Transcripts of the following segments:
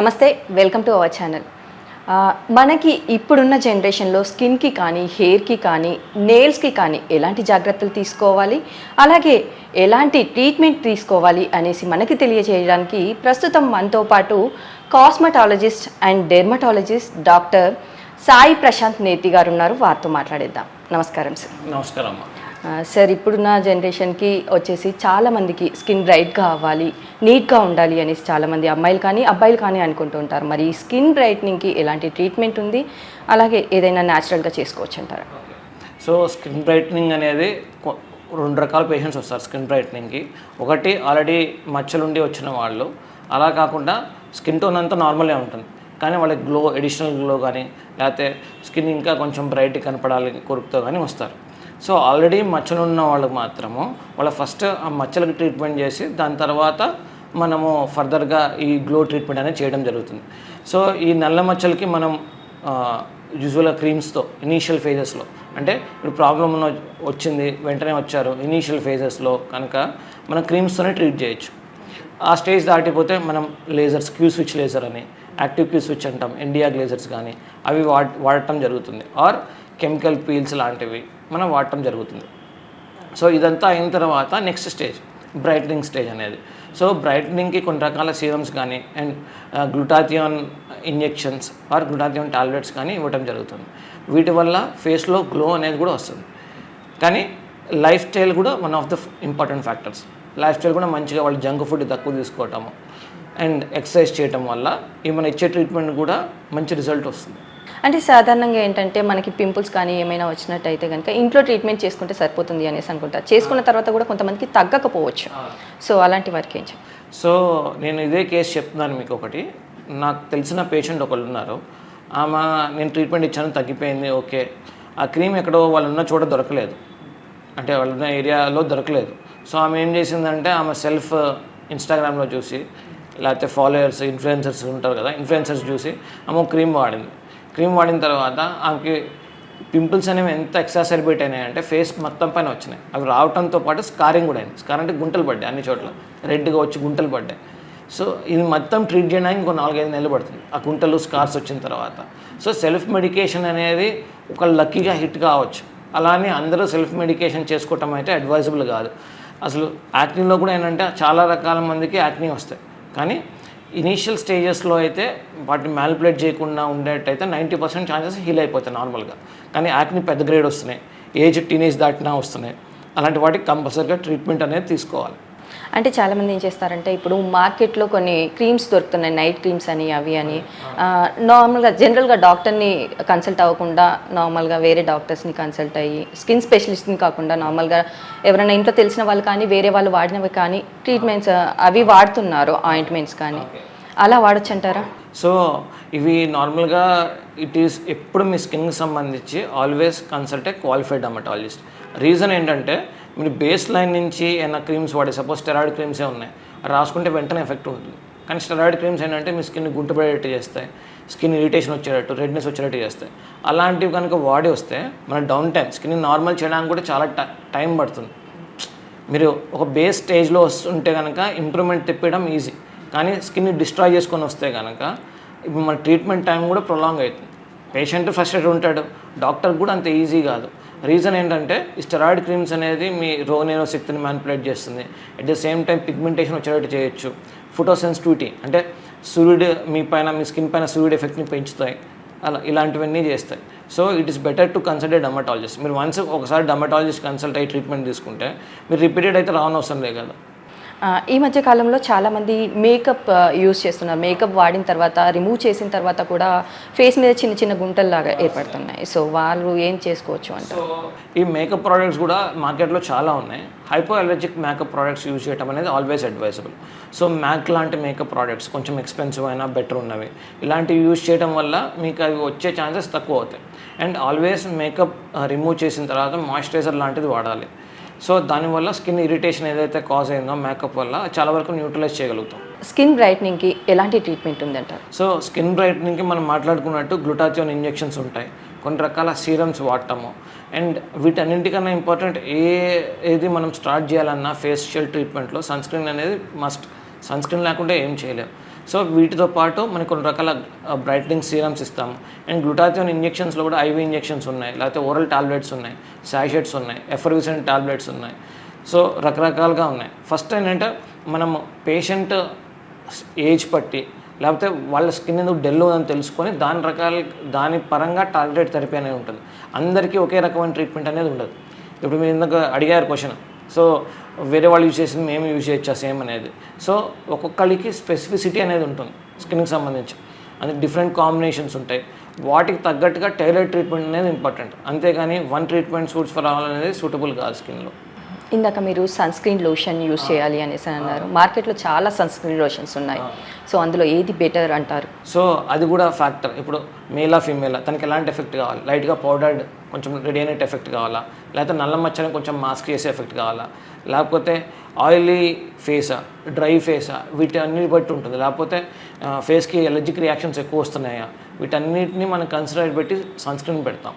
నమస్తే, welcome to our channel. మనకి ఇప్పుడున్న జనరేషన్లో స్కిన్కి కానీ, హెయిర్కి కానీ, నెయిల్స్కి కానీ ఎలాంటి జాగ్రత్తలు తీసుకోవాలి, అలాగే ఎలాంటి ట్రీట్మెంట్ తీసుకోవాలి అనేసి మనకి తెలియజేయడానికి ప్రస్తుతం మనతో పాటు cosmetologist and dermatologist doctor Sai Prashant Neti గారు ఉన్నారు. వారితో మాట్లాడేద్దాం. నమస్కారం సార్. నమస్కారం అమ్మా. సార్, ఇప్పుడున్న జనరేషన్కి వచ్చేసి చాలామందికి స్కిన్ బ్రైట్గా అవ్వాలి, నీట్గా ఉండాలి అనేసి చాలామంది అమ్మాయిలు కానీ అబ్బాయిలు కానీ అనుకుంటూ ఉంటారు. మరి స్కిన్ బ్రైట్నింగ్కి ఎలాంటి ట్రీట్మెంట్ ఉంది, అలాగే ఏదైనా న్యాచురల్గా చేసుకోవచ్చు అంటారా? సో స్కిన్ బ్రైట్నింగ్ అనేది రెండు రకాల పేషెంట్స్ వస్తారు స్కిన్ బ్రైట్నింగ్కి. ఒకటి ఆల్రెడీ మచ్చలుండి వచ్చిన వాళ్ళు, అలా కాకుండా స్కిన్ టోన్ అంతా నార్మల్గా ఉంటుంది కానీ వాళ్ళకి గ్లో, ఎడిషనల్ గ్లో కానీ, లేకపోతే స్కిన్ ఇంకా కొంచెం బ్రైట్ కనపడాలి కొరుకుతో కానీ వస్తారు. సో ఆల్రెడీ మచ్చలు ఉన్న వాళ్ళకి మాత్రము ఫస్ట్ ఆ మచ్చలకు ట్రీట్మెంట్ చేసి దాని తర్వాత మనము ఫర్దర్గా ఈ గ్లో ట్రీట్మెంట్ అనేది చేయడం జరుగుతుంది. సో ఈ నల్ల మచ్చలకి మనం యూజువల్గా క్రీమ్స్తో ఇనీషియల్ ఫేజెస్లో, అంటే ఇప్పుడు ప్రాబ్లమ్ వచ్చింది వెంటనే వచ్చారు ఇనీషియల్ ఫేజెస్లో కనుక మనం క్రీమ్స్తోనే ట్రీట్ చేయొచ్చు. ఆ స్టేజ్ దాటిపోతే మనం లేజర్స్, క్యూ స్విచ్ లేజర్ అని, యాక్టివ్ క్యూ స్విచ్ అంటాం, ఇండియా గ్లేజర్స్ కానీ అవి వాడటం జరుగుతుంది. ఆర్ కెమికల్ పీల్స్ లాంటివి మనం వాడటం జరుగుతుంది. సో ఇదంతా అయిన తర్వాత నెక్స్ట్ స్టేజ్ బ్రైట్నింగ్ స్టేజ్ అనేది. సో బ్రైట్నింగ్కి కొన్ని రకాల సీరమ్స్ కానీ and glutathione injections or glutathione tablets కానీ ఇవ్వటం జరుగుతుంది. వీటి వల్ల ఫేస్లో గ్లో అనేది కూడా వస్తుంది. కానీ లైఫ్ స్టైల్ కూడా one of the important factors. Life style కూడా మంచిగా వాళ్ళు జంక్ ఫుడ్ తక్కువ తీసుకోవటము అండ్ ఎక్సర్సైజ్ చేయటం వల్ల మనం ఇచ్చే ట్రీట్మెంట్ కూడా మంచి రిజల్ట్ వస్తుంది. అంటే సాధారణంగా ఏంటంటే మనకి పింపుల్స్ కానీ ఏమైనా వచ్చినట్టయితే కనుక ఇంట్లో ట్రీట్మెంట్ చేసుకుంటే సరిపోతుంది అనేసి అనుకుంటారు. చేసుకున్న తర్వాత కూడా కొంతమందికి తగ్గకపోవచ్చు. సో అలాంటి వారికి ఏం చెప్పారు? సో నేను ఇదే కేసు చెప్తున్నాను మీకు. ఒకటి నాకు తెలిసిన పేషెంట్ ఒకళ్ళు ఉన్నారు. ఆమె నేను ట్రీట్మెంట్ ఇచ్చాను, తగ్గిపోయింది, ఓకే. ఆ క్రీమ్ ఎక్కడో వాళ్ళు ఉన్న చోట దొరకలేదు, అంటే వాళ్ళు ఉన్న ఏరియాలో దొరకలేదు. సో ఆమె ఏం చేసిందంటే ఆమె సెల్ఫ్ ఇన్స్టాగ్రామ్లో చూసి, లేకపోతే ఫాలోయర్స్, ఇన్ఫ్లుయెన్సర్స్ ఉంటారు కదా, ఇన్ఫ్లుయెన్సర్స్ చూసి ఆమె క్రీమ్ వాడింది. క్రీమ్ వాడిన తర్వాత ఆమెకి పింపుల్స్ అనేవి ఎంత ఎక్సాసర్బేట్ అయినాయంటే ఫేస్ మొత్తం పైన వచ్చినాయి. అవి రావడంతో పాటు స్కారింగ్ కూడా అయింది. స్కార్ అంటే గుంటలు పడ్డాయి, అన్ని చోట్ల రెడ్గా వచ్చి గుంటలు పడ్డాయి. సో ఇది మొత్తం ట్రీట్ చేయడానికి ఇంకో 4-5 నెలలు పడుతుంది ఆ గుంటలు, స్కార్స్ వచ్చిన తర్వాత. సో సెల్ఫ్ మెడికేషన్ అనేది ఒక లక్కీగా హిట్ కావచ్చు. అలానే అందరూ సెల్ఫ్ మెడికేషన్ చేసుకోవటం అయితే అడ్వైజబుల్ కాదు. అసలు యాక్నీలో కూడా ఏంటంటే చాలా రకాల మందికి యాక్నీ వస్తాయి. కానీ ఇనీషియల్ స్టేజెస్లో అయితే వాటిని మ్యానిపులేట్ చేయకుండా ఉండేటైతే 90% ఛాన్సెస్ హీల్ అయిపోతాయి నార్మల్గా. కానీ యాక్ని పెద్ద గ్రేడ్ వస్తున్నాయి, ఏజ్ టీనేజ్ దాటినా వస్తున్నాయి. అలాంటి వాటికి కంపల్సరీగా ట్రీట్మెంట్ అనేది తీసుకోవాలి. అంటే చాలామంది ఏం చేస్తారంటే ఇప్పుడు మార్కెట్లో కొన్ని క్రీమ్స్ దొరుకుతున్నాయి, నైట్ క్రీమ్స్ అని అవి అని. నార్మల్గా జనరల్గా డాక్టర్ని కన్సల్ట్ అవ్వకుండా నార్మల్గా వేరే డాక్టర్స్ని కన్సల్ట్ అయ్యి, స్కిన్ స్పెషలిస్ట్ని కాకుండా నార్మల్గా ఎవరైనా ఇంట్లో తెలిసిన వాళ్ళు కానీ వేరే వాళ్ళు వాడినవి కానీ ట్రీట్మెంట్స్ అవి వాడుతున్నారు, ఆయింట్మెంట్స్ కానీ. అలా వాడచ్చు అంటారా? సో ఇవి నార్మల్గా ఇట్ ఈస్ ఎప్పుడు మీ స్కిన్కి సంబంధించి always consult a qualified dermatologist. Reason ఏంటంటే మీరు బేస్ లైన్ నుంచి ఏమైనా క్రీమ్స్ వాడే, సపోజ్ స్టెరాయిడ్ క్రీమ్సే ఉన్నాయి, రాసుకుంటే వెంటనే ఎఫెక్ట్ ఉంటుంది. కానీ స్టెరాయిడ్ క్రీమ్స్ ఏంటంటే మీ స్కిన్ గుంటపడేటట్టు చేస్తాయి, స్కిన్ ఇరిటేషన్ వచ్చేటట్టు, రెడ్నెస్ వచ్చేటట్టు చేస్తాయి. అలాంటివి కనుక వాడి వస్తే మన డౌన్ టైం స్కిన్ నార్మల్ చేయడానికి కూడా చాలా టైం పడుతుంది. మీరు ఒక బేస్ స్టేజ్లో వస్తుంటే కనుక ఇంప్రూవ్మెంట్ తిప్పడం ఈజీ. కానీ స్కిన్ని డిస్ట్రాయ్ చేసుకొని వస్తే కనుక ఇప్పుడు మన ట్రీట్మెంట్ టైం కూడా ప్రొలాంగ్ అవుతుంది. పేషెంట్ ఫ్రస్ట్రేటెడ్ ఉంటాడు, డాక్టర్ కూడా అంత ఈజీ కాదు. రీజన్ ఏంటంటే ఈ స్టెరాయిడ్ క్రీమ్స్ అనేది మీ రోనేనో శక్తిని మ్యానిపులేట్ చేస్తుంది. At the same time pigmentation వచ్చేటట్టు చేయొచ్చు. ఫోటోసెన్సిటివిటీ అంటే సూర్యుడు మీ స్కిన్ పైన సూర్యుడు ఎఫెక్ట్ని పెంచుతాయి. అలా ఇలాంటివన్నీ చేస్తాయి. So it is better to consult a dermatologist. మీరు ఒకసారి డర్మటాలజిస్ట్ కన్సల్ట్ అయ్యి ట్రీట్మెంట్ తీసుకుంటే మీరు రిపీటెడ్ అయితే రావనవసరం లేదు కదా. ఈ మధ్య కాలంలో చాలామంది మేకప్ యూజ్ చేస్తున్నారు. మేకప్ వాడిన తర్వాత, రిమూవ్ చేసిన తర్వాత కూడా ఫేస్ మీద చిన్న చిన్న గుంటల్లాగా ఏర్పడుతున్నాయి. సో వాళ్ళు ఏం చేసుకోవచ్చు అంటే, సో ఈ మేకప్ ప్రోడక్ట్స్ కూడా మార్కెట్లో చాలా ఉన్నాయి. Hypo allergic makeup products use చేయడం అనేది ఆల్వేస్ అడ్వైజబుల్. సో మ్యాక్ లాంటి మేకప్ ప్రోడక్ట్స్ కొంచెం ఎక్స్పెన్సివ్ అయినా బెటర్ ఉన్నవి, ఇలాంటివి యూజ్ చేయడం వల్ల మీకు అవి వచ్చే ఛాన్సెస్ తక్కువ అవుతాయి. అండ్ ఆల్వేస్ మేకప్ రిమూవ్ చేసిన తర్వాత మాయిశ్చరైజర్ లాంటిది వాడాలి. సో దానివల్ల స్కిన్ ఇరిటేషన్ ఏదైతే కాజ్ అయిందో మేకప్ వల్ల చాలా వరకు న్యూట్రలైజ్ చేయగలుగుతాం. స్కిన్ బ్రైట్నింగ్కి ఎలాంటి ట్రీట్మెంట్ ఉందంటారు? సో స్కిన్ బ్రైట్నింగ్కి మనం మాట్లాడుకున్నట్టు గ్లూటాథియాన్ ఇంజెక్షన్స్ ఉంటాయి, కొన్ని రకాల సీరమ్స్ వాడటము. అండ్ వీటన్నింటికన్నా ఇంపార్టెంట్ ఏది మనం స్టార్ట్ చేయాలన్నా ఫేషియల్ ట్రీట్మెంట్లో సన్ స్క్రీన్ అనేది మస్ట్. సన్ స్క్రీన్ లేకుంటే ఏం చేయలేము. సో వీటితో పాటు మనకు కొన్ని రకాల బ్రైట్నింగ్ సీరమ్స్ ఇస్తాము. అండ్ గ్లూటాథియోన్ ఇంజెక్షన్స్లో కూడా ఐవీ ఇంజెక్షన్స్ ఉన్నాయి, లేకపోతే ఓరల్ టాబ్లెట్స్ ఉన్నాయి, సాషెట్స్ ఉన్నాయి, ఎఫర్విసెంట్ టాబ్లెట్స్ ఉన్నాయి. సో రకరకాలుగా ఉన్నాయి. ఫస్ట్ ఏంటంటే మనం పేషెంట్ ఏజ్ బట్టి లేకపోతే వాళ్ళ స్కిన్ ఎందుకు డెల్ ఉందని తెలుసుకొని దాని పరంగా టార్గెటెడ్ థెరపీ అనేది ఉంటుంది. అందరికీ ఒకే రకమైన ట్రీట్మెంట్ అనేది ఉండదు. ఇప్పుడు మీరు ఇందాక అడిగారు క్వశ్చన్, సో వేరే వాళ్ళు యూజ్ చేసింది మేము యూజ్ చేయొచ్చా సేమ్ అనేది. సో ఒక్కొక్కరికి స్పెసిఫిసిటీ అనేది ఉంటుంది స్కిన్కి సంబంధించి, అందుకే డిఫరెంట్ కాంబినేషన్స్ ఉంటాయి. వాటికి తగ్గట్టుగా టైలర్డ్ ట్రీట్మెంట్ అనేది ఇంపార్టెంట్. అంతేగాని one treatment suits for all అనేది సూటబుల్ కాదు స్కిన్లో. ఇందాక మీరు సన్ స్క్రీన్ లోషన్ యూజ్ చేయాలి అనేసి అన్నారు. మార్కెట్లో చాలా సన్ స్క్రీన్ లోషన్స్ ఉన్నాయి. సో అందులో ఏది బెటర్ అంటారు? సో అది కూడా ఫ్యాక్టర్. ఇప్పుడు మేలా ఫీమేలా, తనకి ఎలాంటి ఎఫెక్ట్ కావాలి, లైట్గా పౌడర్డ్ కొంచెం రేడియేట్ ఎఫెక్ట్ కావాలా, లేకపోతే నల్ల మచ్చని కొంచెం మాస్క్ చేసే ఎఫెక్ట్ కావాలా, లేకపోతే ఆయిలీ ఫేసా, డ్రై ఫేసా, వీటన్నిటి బట్టి ఉంటుంది. లేకపోతే ఫేస్కి ఎలర్జిక్ రియాక్షన్స్ ఎక్కువ వస్తున్నాయా, వీటన్నిటిని మనం కన్సిడర్ పెట్టి సన్ స్క్రీన్ పెడతాం.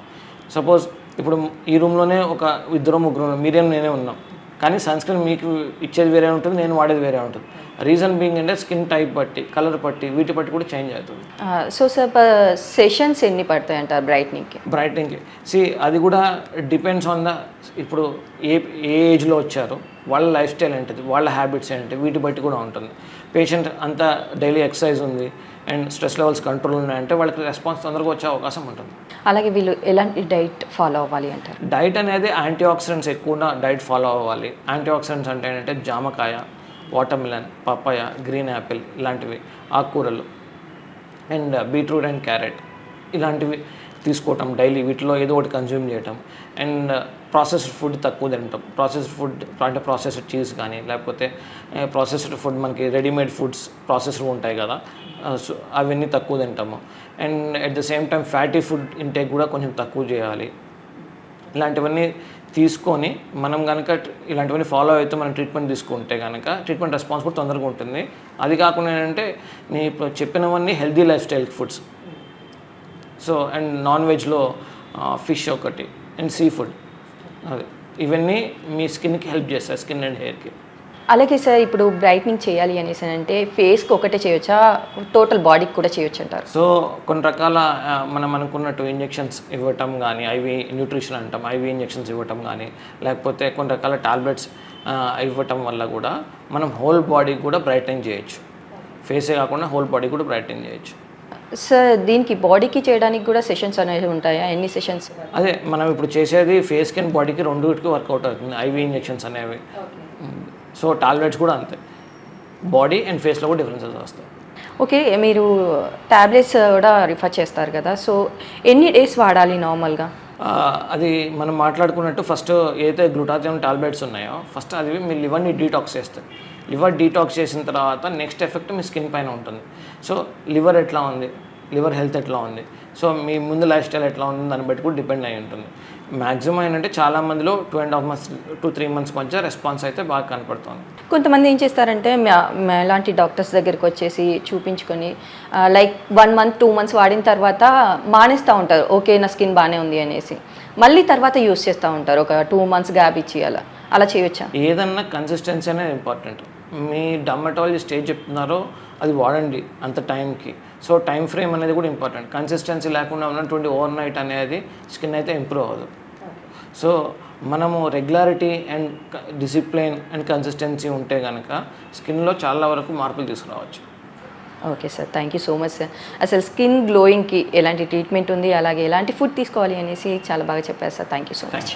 సపోజ్ ఇప్పుడు ఈ రూమ్లోనే ఒక ఇద్దరు ముగ్గురు మీరేం నేనే ఉన్నాం, కానీ సన్ స్క్రీన్ మీకు ఇచ్చేది వేరే ఉంటుంది, నేను వాడేది వేరే ఉంటుంది. రీజన్ బీయింగ్ అంటే స్కిన్ టైప్ బట్టి, కలర్ బట్టి, వీటి బట్టి కూడా చేంజ్ అవుతుంది. సో సార్ సెషన్స్ ఎన్ని పడతాయి అంటారు బ్రైట్నింగ్కి? అది కూడా డిపెండ్స్ ఆన్ ద, ఇప్పుడు ఏ ఏజ్లో వచ్చారు, వాళ్ళ లైఫ్ స్టైల్ ఏంటిది, వాళ్ళ హ్యాబిట్స్ ఏంటి, వీటి బట్టి కూడా ఉంటుంది. పేషెంట్ అంతా డైలీ ఎక్సర్సైజ్ ఉంది అండ్ స్ట్రెస్ లెవెల్స్ కంట్రోల్ ఉన్నాయంటే వాళ్ళకి రెస్పాన్స్ తొందరగా వచ్చే అవకాశం ఉంటుంది. అలాగే వీళ్ళు ఎలాంటి డైట్ ఫాలో అవ్వాలి అంటారు? డైట్ అనేది యాంటీ ఆక్సిడెంట్స్ ఎక్కువ డైట్ ఫాలో అవ్వాలి. యాంటీ ఆక్సిడెంట్స్ అంటే ఏంటంటే జామకాయ, వాటర్మిలన్, పపాయ, గ్రీన్ యాపిల్ ఇలాంటివి, ఆకుకూరలు అండ్ బీట్రూట్ అండ్ క్యారెట్ ఇలాంటివి తీసుకోవటం డైలీ. వీటిలో ఏదో ఒకటి కన్జ్యూమ్ చేయటం. అండ్ ప్రాసెస్డ్ ఫుడ్ తక్కువ తినటం. ప్రాసెస్డ్ ఫుడ్ అంటే ప్రాసెస్డ్ చీజ్ కానీ, లేకపోతే ప్రాసెస్డ్ ఫుడ్ మనకి రెడీమేడ్ ఫుడ్స్ ప్రాసెస్డ్ ఉంటాయి కదా, సో అవన్నీ తక్కువ తింటాము. And at the same time fatty food intake కూడా కొంచెం తక్కువ చేయాలి. ఇలాంటివన్నీ తీసుకొని మనం కనుక ఇలాంటివన్నీ ఫాలో అయితే మనం ట్రీట్మెంట్ తీసుకుంటే కనుక ట్రీట్మెంట్ రెస్పాన్స్ కూడా తొందరగా ఉంటుంది. అది కాకుండా ఏంటంటే నేను ఇప్పుడు చెప్పినవన్నీ healthy life style foods. So and non వెజ్లో ఫిష్ ఒకటి అండ్ సీ ఫుడ్, అది ఇవన్నీ మీ స్కిన్కి హెల్ప్ చేస్తాయి, స్కిన్ అండ్ హెయిర్కి. అలాగే సార్ ఇప్పుడు బ్రైట్నింగ్ చేయాలి అనేసి అంటే ఫేస్కి ఒకటే చేయొచ్చా, టోటల్ బాడీకి కూడా చేయొచ్చు అంటారు? సో కొన్ని రకాల మనం అనుకున్నట్టు ఇంజెక్షన్స్ ఇవ్వటం కానీ, ఐవీ న్యూట్రిషన్ అంటాం, ఐవీ ఇంజెక్షన్స్ ఇవ్వటం కానీ, లేకపోతే కొన్ని రకాల టాబ్లెట్స్ ఇవ్వటం వల్ల కూడా మనం హోల్ బాడీ కూడా బ్రైట్నింగ్ చేయొచ్చు. ఫేసే కాకుండా హోల్ బాడీ కూడా బ్రైట్నింగ్ చేయొచ్చు. సార్ దీనికి బాడీకి చేయడానికి కూడా సెషన్స్ అనేవి ఉంటాయా? ఎన్ని సెషన్స్? అదే మనం ఇప్పుడు చేసేది ఫేస్కి అండ్ బాడీకి రెండుకి వర్కౌట్ అవుతుంది ఐవీ ఇంజెక్షన్స్ అనేవి. సో టాబ్లెట్స్ కూడా అంతే, బాడీ అండ్ ఫేస్లో కూడా డిఫరెన్సెస్ వస్తాయి. ఓకే, మీరు టాబ్లెట్స్ కూడా రిఫర్ చేస్తారు కదా, సో ఎన్ని డేస్ వాడాలి నార్మల్గా? అది మనం మాట్లాడుకున్నట్టు ఫస్ట్ ఏదైతే గ్లూటాథియోన్ టాబ్లెట్స్ ఉన్నాయో ఫస్ట్ అది మీ లివర్ని డీటాక్స్ చేస్తాయి. లివర్ డీటాక్స్ చేసిన తర్వాత నెక్స్ట్ ఎఫెక్ట్ మీ స్కిన్ పైన ఉంటుంది. సో లివర్ ఎట్లా ఉంది, లివర్ హెల్త్ ఎట్లా ఉంది, సో మీ ముందు లైఫ్ స్టైల్ ఎట్లా ఉంది దాన్ని బట్టి కూడా డిపెండ్ అయి ఉంటుంది. మ్యాక్సిమం ఏంటంటే చాలా మందిలో 2.5 months to 3 months మధ్య రెస్పాన్స్ అయితే బాగా కనపడుతుంది. కొంతమంది ఏం చేస్తారంటే ఇలాంటి డాక్టర్స్ దగ్గరికి వచ్చేసి చూపించుకొని లైక్ 1 month 2 months వాడిన తర్వాత మానేస్తూ ఉంటారు, ఓకే నా స్కిన్ బాగానే ఉంది అనేసి, మళ్ళీ తర్వాత యూస్ చేస్తూ ఉంటారు, ఒక 2 months గ్యాప్ ఇచ్చి అలా చేయొచ్చా? ఏదన్నా కన్సిస్టెన్సీ అనేది ఇంపార్టెంట్. మీ డర్మటాలజిస్ట్ ఏం చెప్తున్నారో అది వాడండి అంత టైంకి. సో టైం ఫ్రేమ్ అనేది కూడా ఇంపార్టెంట్. కన్సిస్టెన్సీ లేకుండా ఉన్నటువంటి ఓవర్ నైట్ అనేది స్కిన్ అయితే ఇంప్రూవ్ అవ్వదు. సో మనము regularity and discipline and consistency ఉంటే కనుక స్కిన్లో చాలా వరకు మార్పులు తీసుకురావచ్చు. Okay sir, thank you so much sir. అసలు స్కిన్ గ్లోయింగ్కి ఎలాంటి ట్రీట్మెంట్ ఉంది, అలాగే ఎలాంటి ఫుడ్ తీసుకోవాలి అనేసి చాలా బాగా చెప్పారు sir. Thank you so much.